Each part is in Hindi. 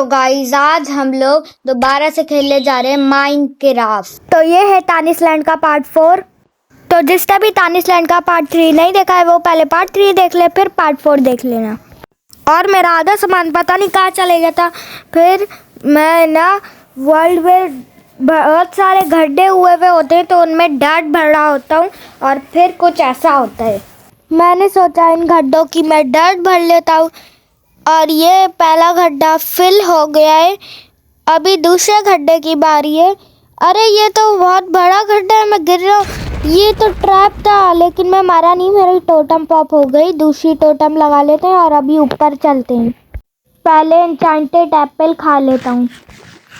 तो गाइस आज हम लोग दोबारा से खेलने जा रहे हैं माइनक्राफ्ट। तो ये है तानिसलैंड का पार्ट 4। तो जिसने भी तानिसलैंड का पार्ट 3 नहीं देखा है वो पहले पार्ट 3 देख ले, फिर पार्ट 4 देख लेना। और मेरा आधा सामान पता नहीं कहाँ चले गया था। फिर मैं ना वर्ल्ड में बहुत सारे गड्ढे हुए होते हैं तो उनमें डर्ट भर रहा होता हूँ और फिर कुछ ऐसा होता है। मैंने सोचा इन गड्ढों की मैं डर्ट भर लेता हूँ और ये पहला गड्ढा फिल हो गया है। अभी दूसरे गड्ढे की बारी है। अरे ये तो बहुत बड़ा गड्ढा है, मैं गिर रहा हूँ। ये तो ट्रैप था लेकिन मैं मारा नहीं, मेरी टोटम पॉप हो गई। दूसरी टोटम लगा लेते हैं और अभी ऊपर चलते हैं। पहले एन्चेंटेड एप्पल खा लेता हूँ।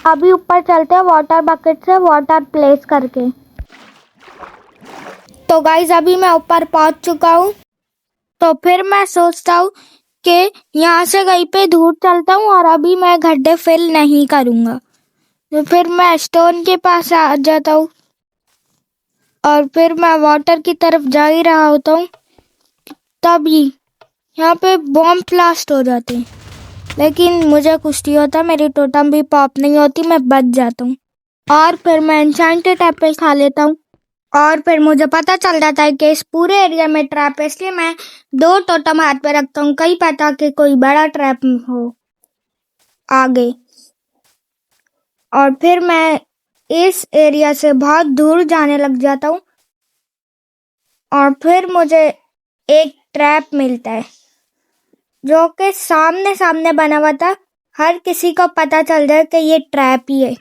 अभी ऊपर चलते हैं वाटर बकेट से वाटर प्लेस करके। तो गाइस अभी मैं ऊपर पहुँच चुका हूँ। तो फिर मैं सोचता हूँ कि यहाँ से कहीं पे दूर चलता हूँ और अभी मैं गड्ढे फिल नहीं करूँगा। तो फिर मैं स्टोन के पास आ जाता हूँ और फिर मैं वाटर की तरफ जा ही रहा होता हूँ, तभी यहाँ पे बॉम्ब ब्लास्ट हो जाते हैं। लेकिन मुझे कुछ नहीं होता, मेरी टोटम भी पॉप नहीं होती, मैं बच जाता हूँ। और फिर मैं एन्चेंटेड एप्पल खा लेता हूँ और फिर मुझे पता चल जाता है कि इस पूरे एरिया में ट्रैप है, इसलिए मैं 2 टोटम हाथ पे रखता हूँ, कहीं पता कि कोई बड़ा ट्रैप हो आगे। और फिर मैं इस एरिया से बहुत दूर जाने लग जाता हूँ और फिर मुझे एक ट्रैप मिलता है जो कि सामने सामने बना हुआ था। हर किसी को पता चल जाए कि ये ट्रैप ही है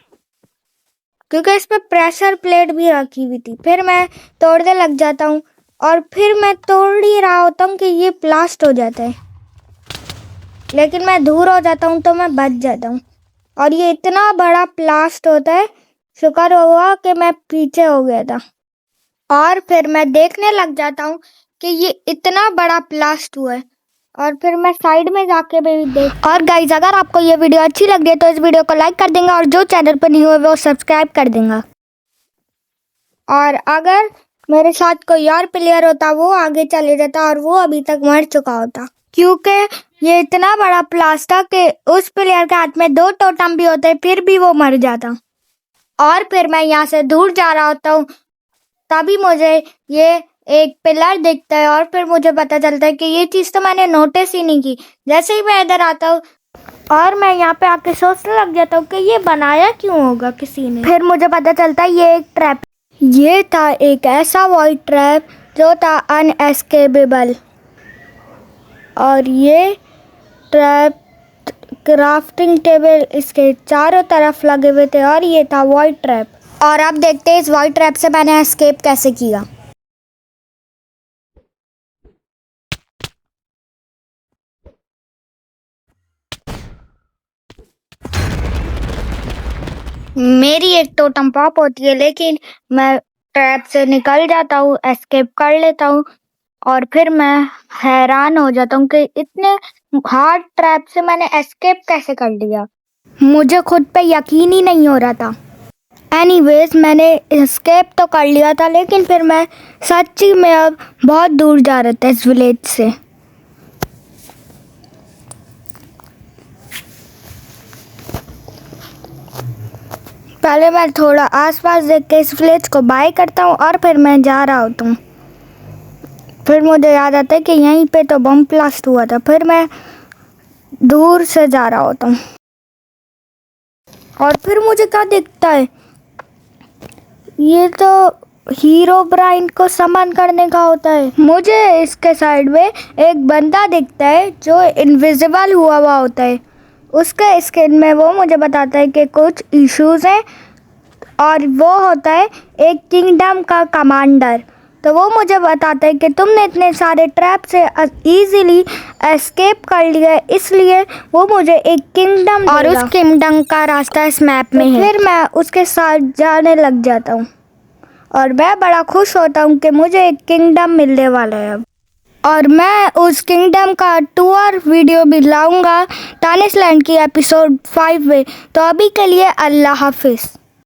क्योंकि इस पे प्रेशर प्लेट भी रखी हुई थी। फिर मैं तोड़ने लग जाता हूँ और फिर मैं तोड़ ही रहा होता हूँ कि ये ब्लास्ट हो जाता है, लेकिन मैं दूर हो जाता हूँ तो मैं बच जाता हूँ। और ये इतना बड़ा ब्लास्ट होता है, शुक्र हुआ कि मैं पीछे हो गया था। और फिर मैं देखने लग जाता हूँ कि ये इतना बड़ा ब्लास्ट हुआ है और फिर मैं साइड में जाके भी देख। और गाइस अगर आपको ये वीडियो अच्छी लग रही है तो इस वीडियो को लाइक कर देंगे और जो चैनल पर नहीं हुए वो सब्सक्राइब कर देंगे। और अगर मेरे साथ कोई और प्लेयर होता वो आगे चले जाता और वो अभी तक मर चुका होता, क्योंकि ये इतना बड़ा ब्लास्ट था कि उस प्लेयर के हाथ में 2 टोटम भी होते फिर भी वो मर जाता। और फिर मैं यहाँ से दूर जा रहा होता हूँ, तभी मुझे ये एक पिलर दिखता है और फिर मुझे पता चलता है कि ये चीज़ तो मैंने नोटिस ही नहीं की। जैसे ही मैं इधर आता हूँ और मैं यहाँ पे आके सोचने लग जाता हूँ कि ये बनाया क्यों होगा किसी ने। फिर मुझे पता चलता है ये एक ट्रैप, ये था एक ऐसा वॉइड ट्रैप जो था अनएस्केपेबल। और ये ट्रैप क्राफ्टिंग टेबल इसके चारों तरफ लगे हुए थे और ये था वॉइड ट्रैप। और अब देखते हैं इस वॉइड ट्रैप से मैंने एस्केप कैसे किया। मेरी एक टोटम पॉप होती है लेकिन मैं ट्रैप से निकल जाता हूँ, एस्केप कर लेता हूँ और फिर मैं हैरान हो जाता हूँ कि इतने हार्ड ट्रैप से मैंने एस्केप कैसे कर लिया। मुझे खुद पे यकीन ही नहीं हो रहा था। एनीवेज मैंने एस्केप तो कर लिया था, लेकिन फिर मैं सच्ची में अब बहुत दूर जा रहा था इस विलेज से। पहले मैं थोड़ा आसपास देख के इस विलेज को बाय करता हूँ और फिर मैं जा रहा होता हूँ। फिर मुझे याद आता है कि यहीं पे तो बम ब्लास्ट हुआ था। फिर मैं दूर से जा रहा होता हूँ और फिर मुझे क्या दिखता है, ये तो हीरो ब्राइन को समन करने का होता है। मुझे इसके साइड में एक बंदा दिखता है जो इनविजिबल हुआ हुआ होता है। उसके स्किन में वो मुझे बताता है कि कुछ इश्यूज हैं और वो होता है एक किंगडम का कमांडर। तो वो मुझे बताता है कि तुमने इतने सारे ट्रैप से इजीली एस्केप कर लिया, इसलिए वो मुझे एक किंगडम और उस किंगडम का रास्ता इस मैप में है। फिर मैं उसके साथ जाने लग जाता हूँ और मैं बड़ा खुश होता हूँ कि मुझे एक किंगडम मिलने वाला है अब। और मैं उस किंगडम का टूर वीडियो भी लाऊंगा तानिसलैंड की एपिसोड 5 में। तो अभी के लिए अल्लाह हाफिज़।